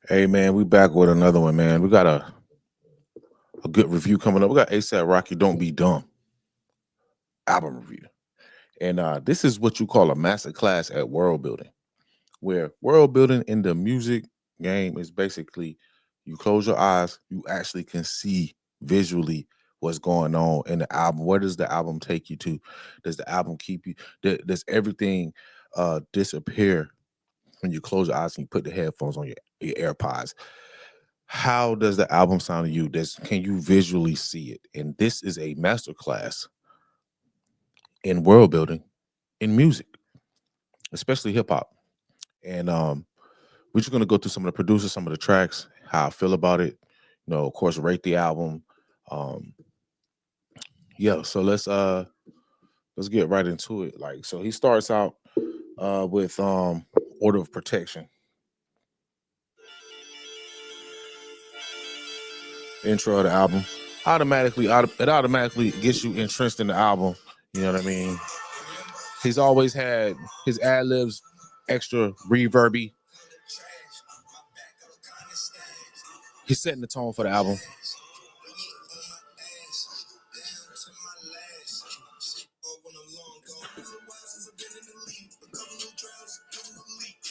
Hey man, we back with another one, man. We got a good review coming up. We got ASAP Rocky Don't Be Dumb album review. And this is what you call a master class at world building, where world building in the music game is basically you close your eyes, you actually can see visually what's going on in the album. Where does the album take you to? Does the album keep you? Does everything disappear when you close your eyes and you put the headphones on your AirPods? How does the album sound to you? Can you visually see it? And this is a masterclass in world building in music, especially hip hop. And we're just gonna go through some of the producers, some of the tracks, how I feel about it. Of course, rate the album. Um, yeah, so let's get right into it. Like, so he starts out with Order of Protection. Intro of the album. It automatically gets you entrenched in the album. You know what I mean? He's always had his ad libs extra reverby. He's setting the tone for the album.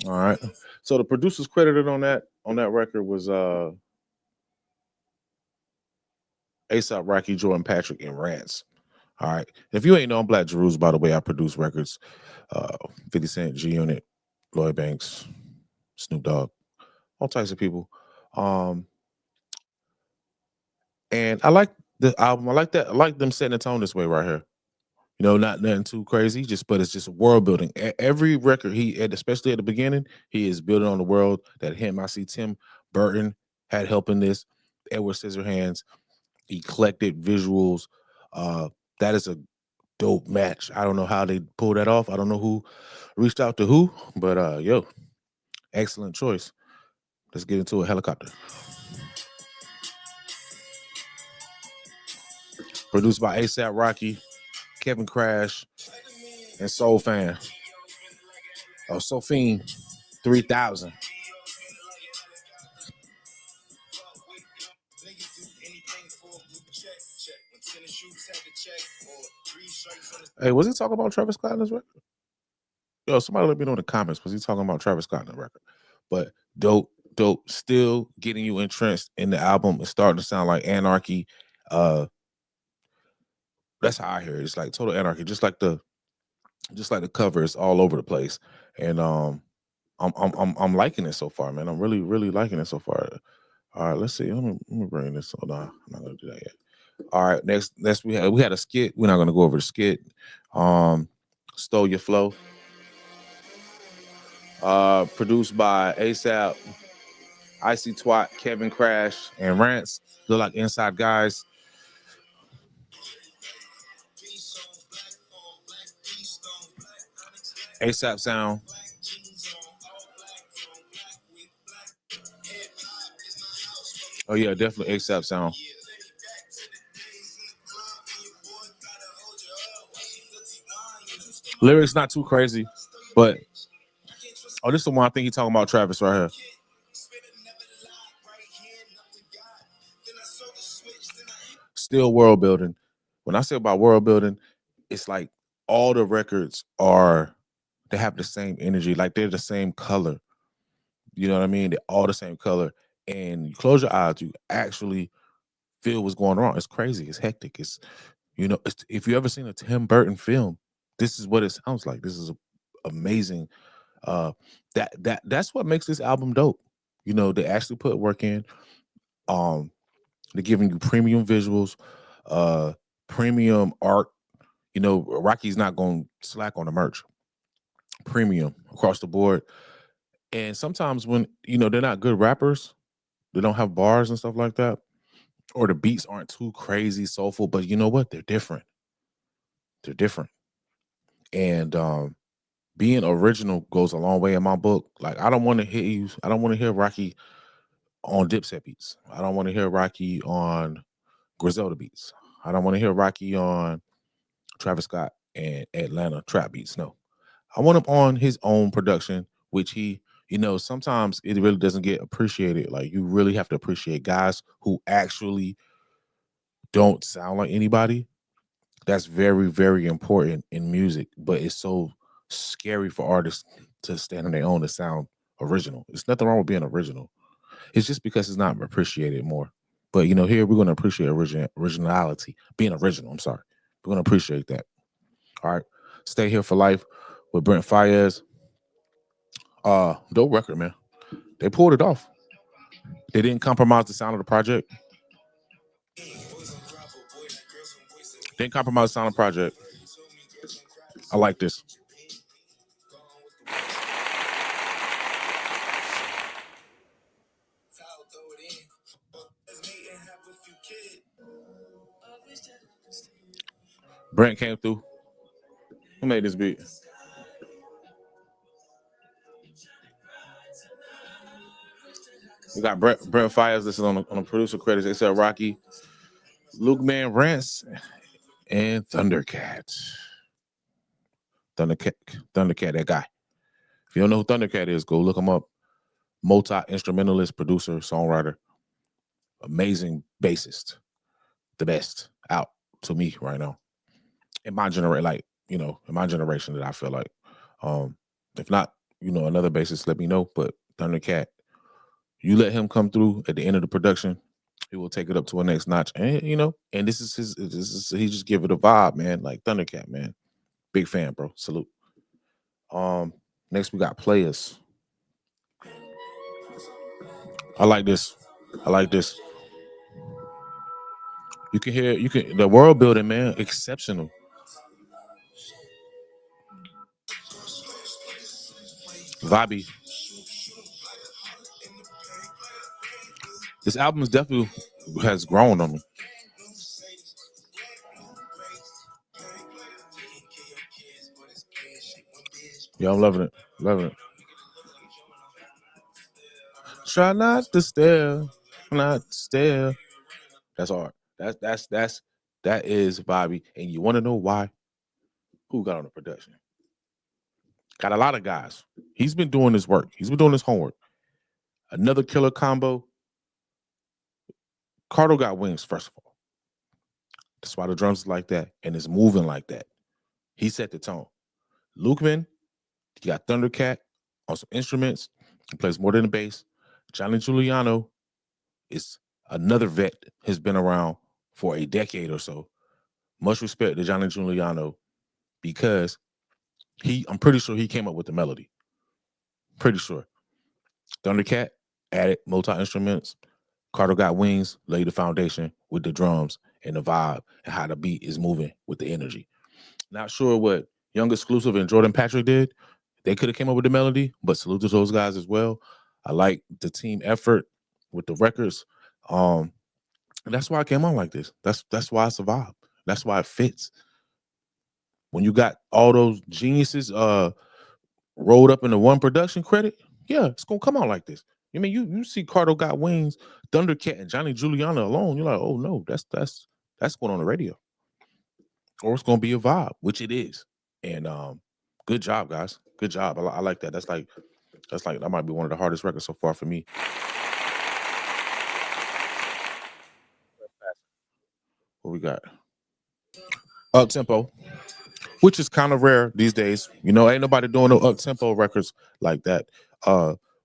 All right. So the producers credited on that record was ASAP Rocky, Jordan Patrick, and Rance. All right. If you ain't know, I'm Black Jeruz, by the way. I produce records. 50 Cent, G Unit, Lloyd Banks, Snoop Dogg, all types of people. And I like the album. I like that. I like them setting the tone this way right here. Not nothing too crazy, but it's just world building. Every record especially at the beginning, he is building on the world that him. I see Tim Burton had help in this. Edward Scissorhands, eclectic visuals. That is a dope match. I don't know how they pulled that off. I don't know who reached out to who, but excellent choice. Let's get into a helicopter. Produced by ASAP Rocky, Kevin Crash, and Soul Fan. Oh, Sophine 3000. Hey, was he talking about Travis Scott in this record? Yo, somebody let me know in the comments. Was he talking about Travis Scott in the record? But dope. Still getting you entrenched in the album. It's starting to sound like anarchy. That's how I hear it. It's like total anarchy, just like the cover is all over the place. And I'm liking it so far, man. I'm really liking it so far. All right, let's see. Let me bring this. Hold on, I'm not gonna do that yet. All right, next we had a skit. We're not gonna go over the skit. Stole Your Flow. Produced by ASAP, Icy Twat, Kevin Crash, and Rance. They're like inside guys. ASAP sound. Oh yeah, definitely ASAP sound. Lyrics not too crazy, but this is the one I think he's talking about Travis right here. Still world building. When I say about world building, it's like all the records they have the same energy, like they're the same color. You know what I mean? They're all the same color. And you close your eyes, you actually feel what's going on. It's crazy. It's hectic. If you ever seen a Tim Burton film, this is what it sounds like. This is amazing. That's what makes this album dope. They actually put work in. They're giving you premium visuals, premium art. Rocky's not going to slack on the merch. Premium across the board. And sometimes when they're not good rappers, they don't have bars and stuff like that, or the beats aren't too crazy soulful. But you know what? They're different. They're different. And being original goes a long way in my book. Like I don't want to hear Rocky on Dipset beats. I don't want to hear Rocky on Griselda beats. I don't want to hear Rocky on Travis Scott and Atlanta trap beats. No, I want him on his own production, which he sometimes it really doesn't get appreciated. Like, you really have to appreciate guys who actually don't sound like anybody. That's very, very important in music, but it's so scary for artists to stand on their own to sound original. There's nothing wrong with being original. It's just because it's not appreciated more. But here we're going to appreciate originality, being original. I'm sorry, we're going to appreciate that. All right, Stay Here for Life with Brent Fayez. Dope record, man. They pulled it off. They didn't compromise the sound of the project. Didn't compromise the sound of the project. I like this. Brent came through. Who made this beat? We got Brent Fires. This is on the producer credits. They said Rocky, Luke Man Rants, and Thundercat. Thundercat, that guy. If you don't know who Thundercat is, go look him up. Multi-instrumentalist, producer, songwriter, amazing bassist, the best out to me right now. In my generation, in my generation, that I feel like. If not, another bassist, let me know. But Thundercat, you let him come through at the end of the production, he will take it up to a next notch. And and this is he just give it a vibe, man. Like Thundercat, man. Big fan, bro. Salute. Next we got Players. I like this. You can the world building, man, exceptional. Vibey. This album is definitely has grown on me. Yeah, I'm loving it. Loving it. Try not to stare. Not to stare. That's hard. That is Bobby. And you want to know why? Who got on the production? Got a lot of guys. He's been doing his work. He's been doing his homework. Another killer combo. Cardo got wings, first of all. That's why the drums is like that and it's moving like that. He set the tone. Lukeman, you got Thundercat on some instruments. He plays more than the bass. Johnny Giuliano is another vet, has been around for a decade or so. Much respect to Johnny Giuliano because I'm pretty sure he came up with the melody. Pretty sure. Thundercat added multi-instruments. Carter got wings, laid the foundation with the drums and the vibe and how the beat is moving with the energy. Not sure what Young Exclusive and Jordan Patrick did. They could have came up with the melody, but salute to those guys as well. I like the team effort with the records. And that's why I came on like this. That's why I survived. That's why it fits. When you got all those geniuses rolled up into one production credit, yeah, it's gonna come out like this. I mean, you see Cardo Got Wings, Thundercat, and Johnny Giuliano alone, you're like, oh no, that's going on the radio. Or it's gonna be a vibe, which it is. And good job, guys. Good job. I like that. That's like that might be one of the hardest records so far for me. What we got? Up tempo, which is kind of rare these days. Ain't nobody doing no up tempo records like that.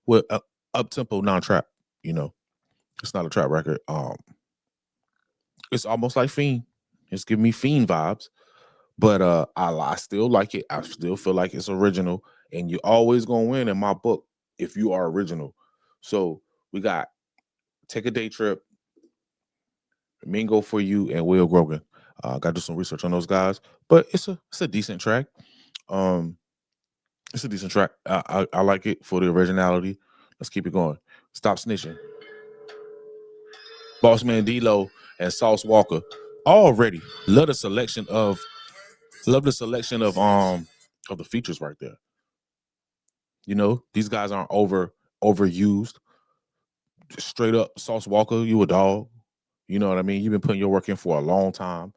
With up tempo non trap. It's not a trap record. It's almost like Fiend. It's giving me Fiend vibes, but I still like it. I still feel like it's original, and you're always gonna win in my book if you are original. So we got Take a Day Trip, Mingo for You, and Will Grogan. Got to do some research on those guys, but it's a decent track. It's a decent track. I like it for the originality. Let's keep it going. Stop Snitching. Bossman D-Lo and Sauce Walker. Already love the selection of the features right there. These guys aren't overused. Straight up Sauce Walker, you a dog. You know what I mean? You've been putting your work in for a long time.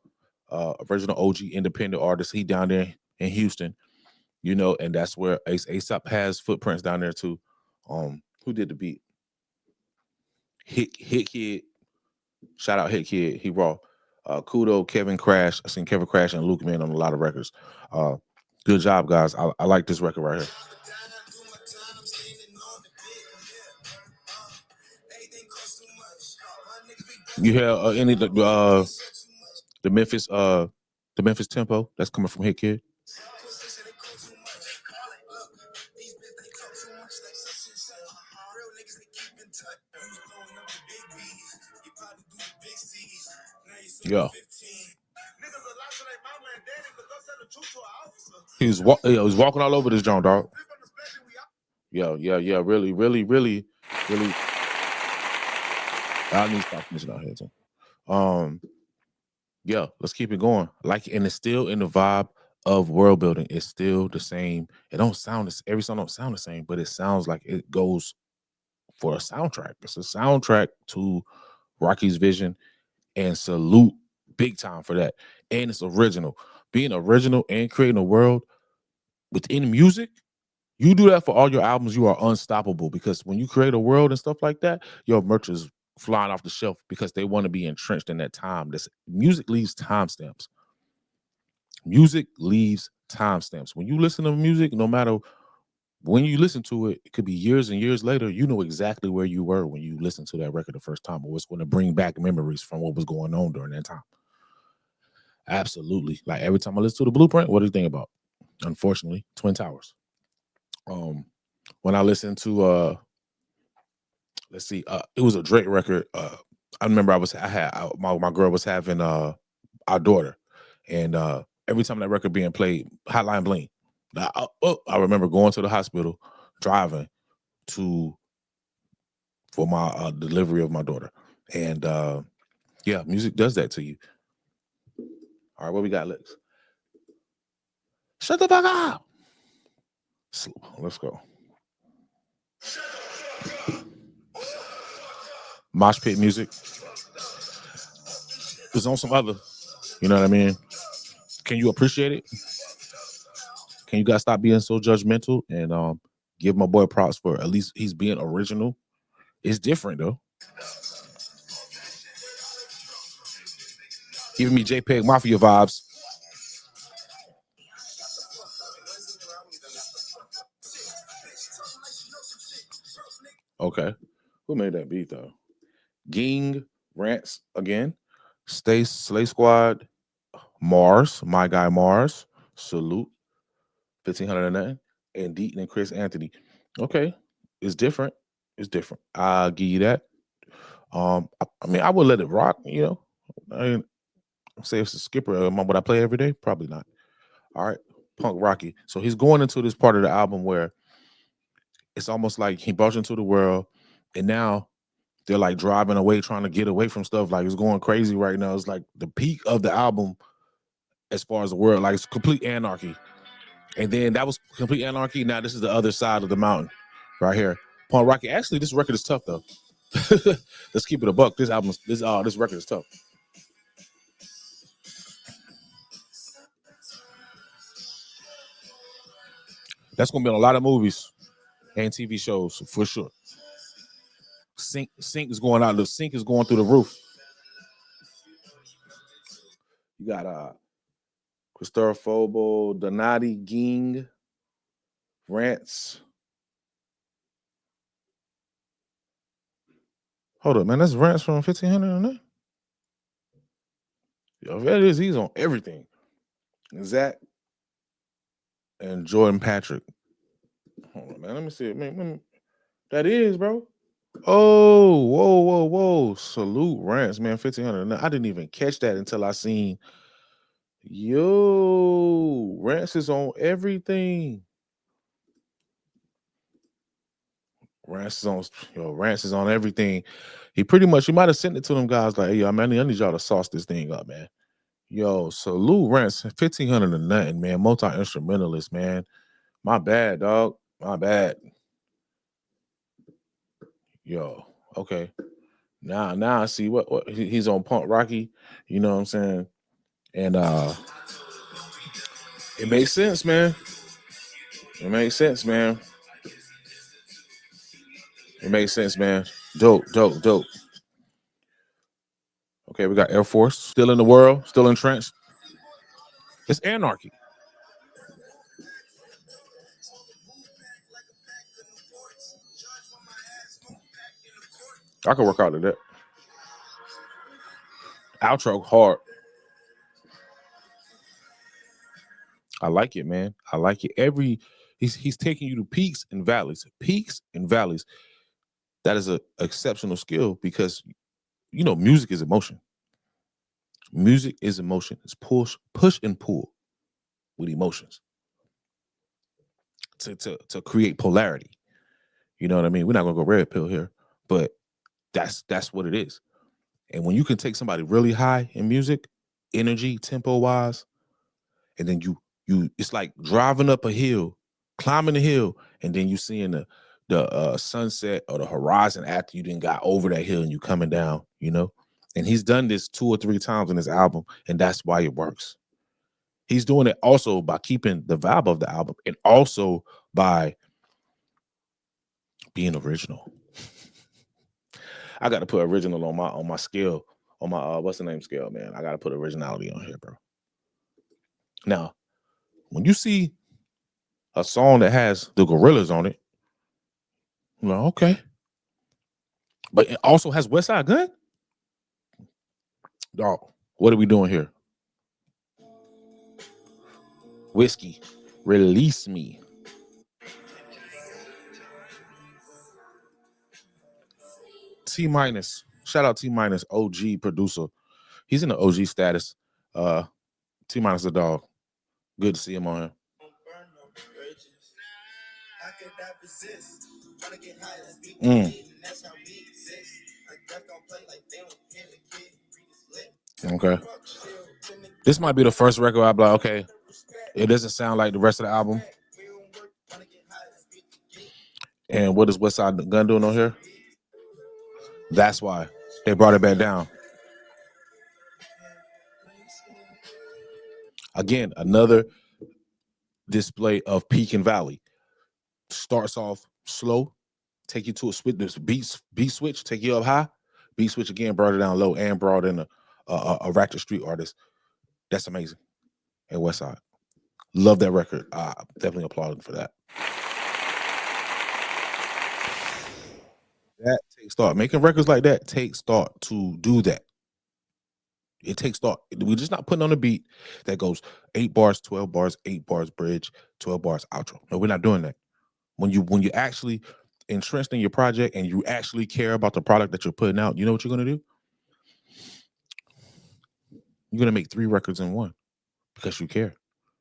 Original OG independent artist. He down there in Houston, and that's where ASAP has footprints down there too. Who did the beat? Hit Kid. Shout out Hit Kid. He raw. Kudo, Kevin Crash. I seen Kevin Crash and Luke Man on a lot of records. Good job, guys. I like this record right here. You hear any of the Memphis tempo that's coming from Hit Kid? Yeah. He was walking all over this joint, dog. Yeah. Really. I need to stop finishing out here too. Yeah, let's keep it going. And it's still in the vibe of world building. It's still the same. It don't sound every song don't sound the same, but it sounds like it goes for a soundtrack. It's a soundtrack to Rocky's vision, and salute big time for that. And it's original. Being original and creating a world within music, you do that for all your albums, you are unstoppable, because when you create a world and stuff like that, your merch is flying off the shelf because they want to be entrenched in that time. This music leaves timestamps. Music leaves timestamps. When you listen to music, no matter when you listen to it, it could be years and years later, you know exactly where you were when you listened to that record the first time, or it's going to bring back memories from what was going on during that time. Absolutely. Like every time I listen to the Blueprint, what do you think about? Unfortunately, Twin Towers. When I listened to let's see, it was a Drake record. I remember my girl was having our daughter, and every time that record being played, Hotline Bling. I remember going to the hospital, driving for my delivery of my daughter, and yeah, music does that to you. All right, what we got, Lex? Shut the fuck up. Let's go. Mosh pit music. It's on some other. You know what I mean? Can you appreciate it? Can you guys stop being so judgmental and give my boy props for at least he's being original? It's different though. Giving me JPEG Mafia vibes. Okay. Who made that beat though? Ging Rants again. Slay Squad. Mars. My guy Mars. Salute. 1500 and nothing. And Deaton and Chris Anthony. Okay. It's different. It's different. I'll give you that. I mean, I would let it rock, you know. I mean, say it's a skipper. Would I play every day? Probably not. All right. Punk Rocky. So he's going into this part of the album where it's almost like he brought you into the world, and now they're like driving away, trying to get away from stuff. Like it's going crazy right now. It's like the peak of the album as far as the world. Like it's complete anarchy. And then that was complete anarchy. Now this is the other side of the mountain right here. Punk Rocky. Actually, this record is tough though. Let's keep it a buck. This record is tough. That's gonna be on a lot of movies and TV shows for sure. Sync is going out. The sync is going through the roof. You got Christopher Fobo, Donati Ging, Rants. Hold up, man. That's Rants from 1500 on that. Yo, that is. He's on everything. Zach and Jordan Patrick. Hold on, man. Let me see it. Man, that is, bro. Oh, whoa. Salute Rants, man. 1500. I didn't even catch that until I seen. Yo, Rants is on everything. Rants is on everything. He might have sent it to them guys like, hey, yo, man, I need y'all to sauce this thing up, man. Yo, salute Rants, 1500 or nothing, man. Multi-instrumentalist, man. My bad, dog. My bad. Yo, okay. Now I see what he's on Punk Rocky. You know what I'm saying? And it makes sense, man. It makes sense, man. It makes sense, man. Dope, dope, dope. Okay, we got Air Force still in the world, still entrenched. It's anarchy. I can work out to that. Outro hard. I like it, man. I like it. He's taking you to peaks and valleys. Peaks and valleys. That is a exceptional skill because music is emotion. Music is emotion. It's push and pull with emotions to create polarity. You know what I mean? We're not gonna go red pill here, but that's what it is. And when you can take somebody really high in music, energy, tempo wise, and then you it's like driving up a hill, climbing the hill, and then you seeing the sunset or the horizon after you didn't got over that hill and you coming down. And he's done this 2 or 3 times in his album, and that's why it works. He's doing it also by keeping the vibe of the album and also by being original. I got to put original on my scale, on my what's the name scale, man. I got to put originality on here, bro. Now, when you see a song that has the Gorillas on it, I'm like, okay, but it also has West Side Gun. Dog, what are we doing here? Whiskey, release me. T minus, shout out T minus, OG producer. He's in the OG status. T minus the dog. Good to see him on here. Okay. This might be the first record I'll be like, okay, it doesn't sound like the rest of the album. And what is West Side Gun doing on here? That's why they brought it back down. Again, another display of peak and valley. Starts off slow, take you to a switch. This beat switch, take you up high. Beat switch again, brought it down low, and brought in a Ratchet Street artist. That's amazing. And West Side, love that record. Definitely applaud him for that. That takes thought. Making records like that takes thought to do that. It takes thought. We're just not putting on a beat that goes 8 bars, 12 bars, 8 bars bridge, 12 bars outro. No, we're not doing that. When you actually entrenched in your project and you actually care about the product that you're putting out, you know what you're gonna do? You're gonna make 3 records in one because you care.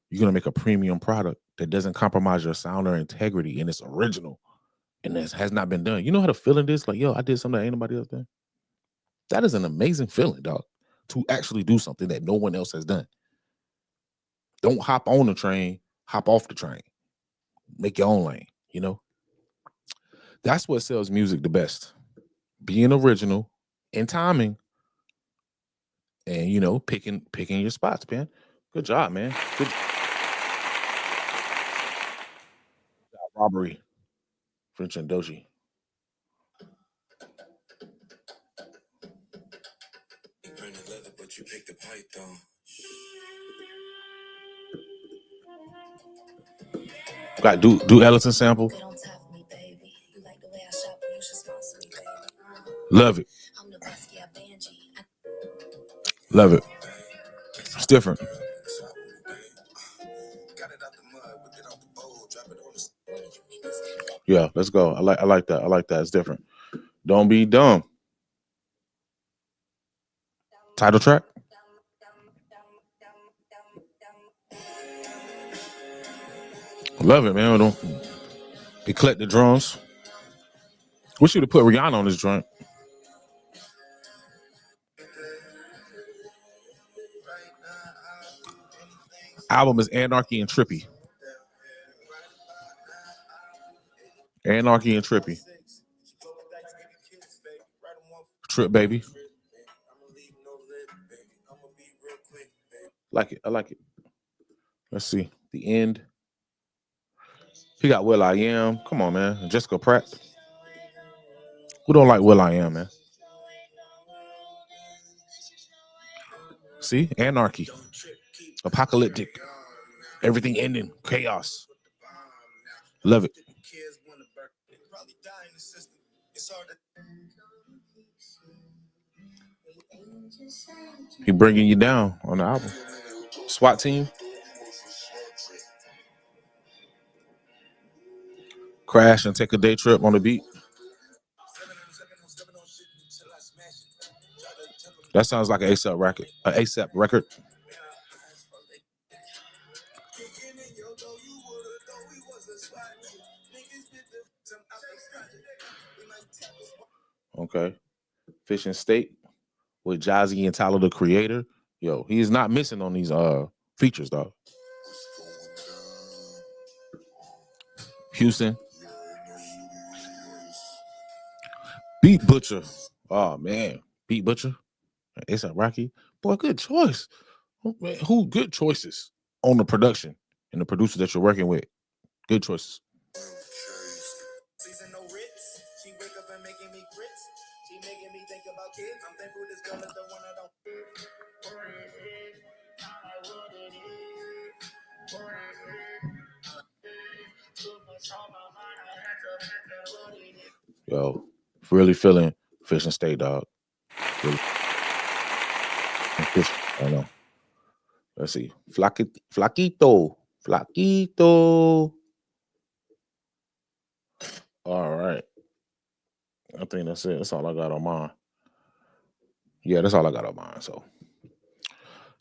You're gonna make a premium product that doesn't compromise your sound or integrity, and it's original, and this has not been done. You know how the feeling is? Like, yo, I did something that ain't nobody else done. That is an amazing feeling, dog. To actually do something that no one else has done. Don't hop on the train, hop off the train. Make your own lane. That's what sells music the best. Being original and timing and picking your spots, man. Good job, man. Good job. Robbery. French and Doji. Got do Ellison sample. Love it. Love it. It's different. Yeah, let's go. I like that. I like that. It's different. Don't be dumb. Title track. Love it, man. Don't eclectic the drums. Wish you'd have put Rihanna on this joint. Album is Anarchy and Trippy. Anarchy and Trippy. Trip baby. Like it. I like it. Let's see. The end. He got Will I Am. Come on, man. Jessica Pratt. Who don't like Will I Am, man? See, anarchy, apocalyptic, everything ending, chaos. Love it. He bringing you down on the album. SWAT team. Crash and take a day trip on the beat. That sounds like an ASAP record. An ASAP record. Okay. Fishing State with Jazzy and Tyler the Creator. Yo, he is not missing on these features, dog. Houston. Beat Butcher. Oh man. Beat Butcher. ASAP Rocky. Boy, good choice. Oh, man, who good choices on the production and the producers that you're working with? Good choices. Yo, really feeling Fishing State, dog. Really. I know. Let's see. Flaquito. All right. I think that's it. That's all I got on mine. Yeah, that's all I got on mine. So,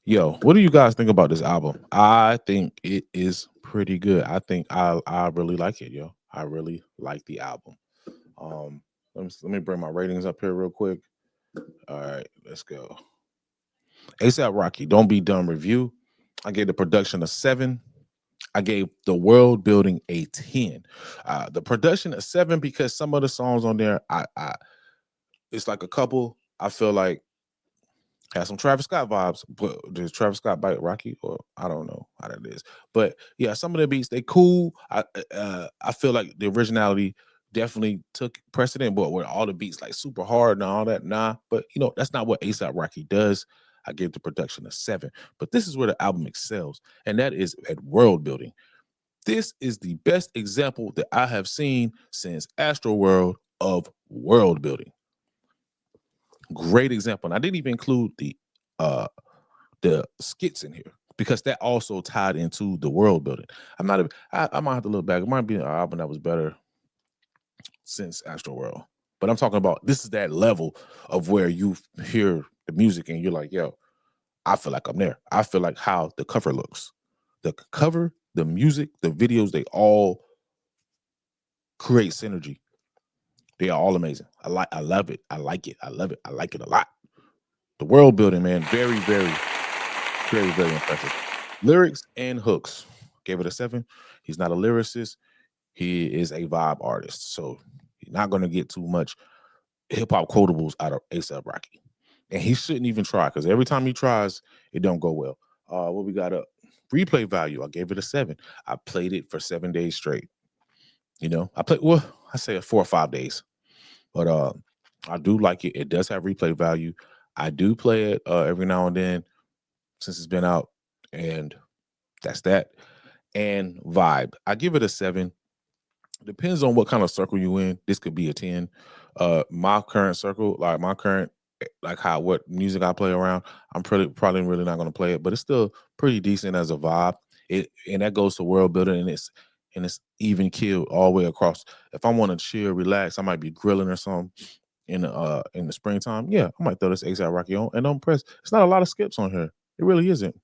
yo, what do you guys think about this album? I think it is pretty good. I think I really like it, yo. I really like the album. Let me bring my ratings up here real quick. All right, let's go. ASAP Rocky, Don't Be Dumb review. I gave the production a 7. I gave the world building a 10. The production a 7 because some of the songs on there, I it's like a couple. I feel like has some Travis Scott vibes, but does Travis Scott bite Rocky? Or I don't know how that is. But yeah, some of the beats they cool. I feel like the originality definitely took precedent, but with all the beats like super hard and all that, nah. But you know, that's not what ASAP Rocky does. I gave the production a 7. But this is where the album excels, and that is at world building. This is the best example that I have seen since Astroworld of world building. Great example. And I didn't even include the skits in here because that also tied into the world building. I might have to look back. It might be an album that was better since Astroworld. But I'm talking about this is that level of where you hear the music and you're like, yo, I feel like I'm there. I feel like how the cover looks. The cover, the music, the videos, they all create synergy. They are all amazing. I love it. I like it. I love it. I like it a lot. The world building, man, very, very, very, very impressive. Lyrics and hooks. Gave it a 7. He's not a lyricist. He is a vibe artist. So you're not going to get too much hip hop quotables out of ASAP Rocky. And he shouldn't even try because every time he tries, it don't go well. What we got up? Replay value. I gave it a 7. I played it for 7 days straight. You know, I say 4 or 5 days. But I do like it. It does have replay value. I do play it every now and then since it's been out. And that's that. And vibe. I give it a 7. Depends on what kind of circle you in. This could be a 10. My current circle, like my current, like what music I play around, I'm probably really not gonna play it, but it's still pretty decent as a vibe. And that goes to world building and it's even killed all the way across. If I want to chill, relax, I might be grilling or something in the springtime. Yeah, I might throw this ASAP Rocky on and I'm impressed. It's not a lot of skips on here. It really isn't.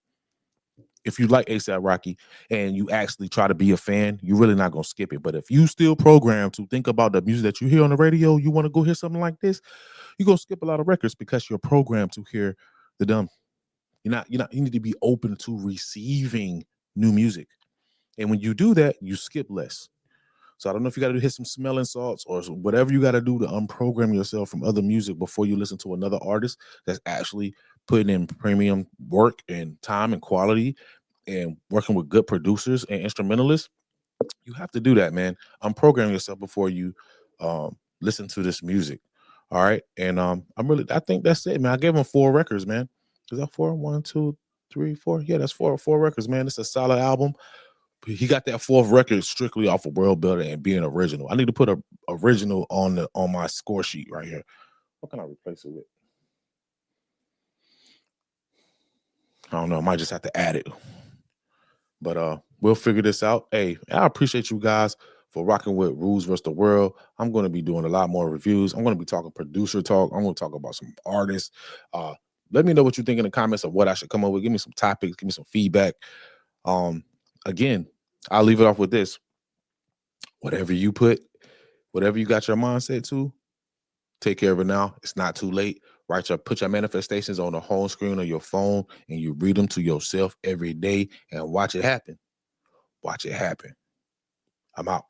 If you like ASAP Rocky and you actually try to be a fan, you're really not gonna skip it. But if you still programmed to think about the music that you hear on the radio, you want to go hear something like this, you're gonna skip a lot of records because you're programmed to hear the dumb. You need to be open to receiving new music. And when you do that, you skip less. So I don't know if you got to hit some smelling salts or whatever you got to do to unprogram yourself from other music before you listen to another artist that's actually putting in premium work and time and quality and working with good producers and instrumentalists. You have to do that, man. Unprogram yourself before you listen to this music. All right. And I think that's it, man. I gave him 4 records, man. Is that 4? 1, 2, 3, 4. Yeah, that's 4 records, man. It's a solid album. He got that 4th record strictly off of World Builder and being original. I need to put a original on my score sheet right here. What can I replace it with? I don't know. I might just have to add it. But we'll figure this out. Hey, I appreciate you guys for rocking with Rules vs. the World. I'm going to be doing a lot more reviews. I'm going to be talking producer talk. I'm going to talk about some artists. Let me know what you think in the comments of what I should come up with. Give me some topics. Give me some feedback. Again, I'll leave it off with this. Whatever you got your mindset to, take care of it now. It's not too late. Put your manifestations on the home screen of your phone and you read them to yourself every day and watch it happen. Watch it happen. I'm out.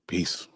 Peace.